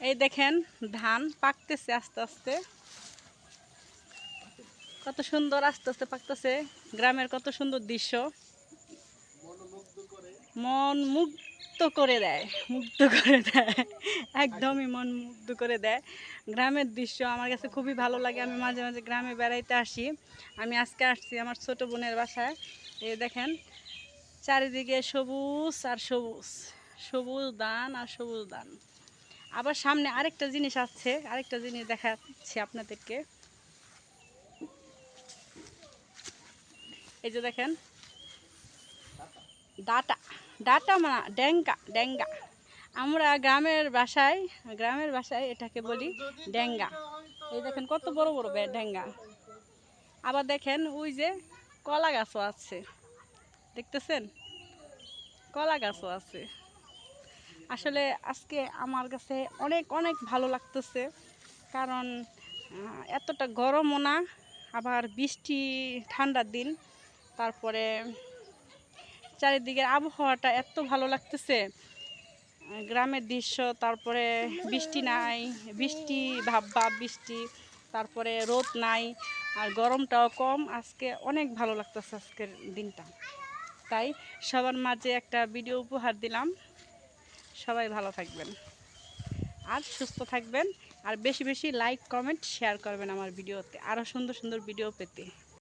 এই দেখেন ধান পাকতেছে আস্তে আস্তে, কত সুন্দর আস্তে আস্তে পাকতেছে। গ্রামের কত সুন্দর দৃশ্য, মন মুগ্ধ করে দেয়, মুগ্ধ করে দেয়, একদমই মন মুগ্ধ করে দেয়। গ্রামের দৃশ্য আমার কাছে খুবই ভালো লাগে। আমি মাঝে মাঝে গ্রামে বেড়াইতে আসি। আমি আজকে আসছি আমার ছোট বোনের বাসায়। এই দেখেন চারিদিকে সবুজ আর সবুজ, সবুজ ধান আর সবুজ ধান। আবার সামনে আরেকটা জিনিস আছে, আরেকটা জিনিস দেখাচ্ছি আপনাদেরকে। এই যে দেখেন ডাটা, ডাটা মানে ড্যাঙ্গা, ড্যাঙ্গা। আমরা গ্রামের ভাষায় এটাকে বলি ড্যাঙ্গা। এই দেখেন কত বড় বড় ড্যাঙ্গা। আবার দেখেন ওই যে কলা গাছও আছে, দেখতেছেন কলা গাছও আছে। আসলে আজকে আমার কাছে অনেক অনেক ভালো লাগতেছে, কারণ এতটা গরমও না, আবার বৃষ্টি, ঠান্ডার দিন, তারপরে চারিদিকের আবহাওয়াটা এত ভালো লাগতেছে। গ্রামের দৃশ্য, তারপরে বৃষ্টি নাই, বৃষ্টি ভাব ভাব বৃষ্টি, তারপরে রোদ নাই, আর গরমটাও কম। আজকে অনেক ভালো লাগতেছে আজকের দিনটা। তাই সবার মাঝে একটা ভিডিও উপহার দিলাম। সবাই ভালো থাকবেন আর সুস্থ থাকবেন, আর বেশি বেশি লাইক কমেন্ট শেয়ার করবেন আমার ভিডিওতে, আরও সুন্দর সুন্দর ভিডিও পেতে।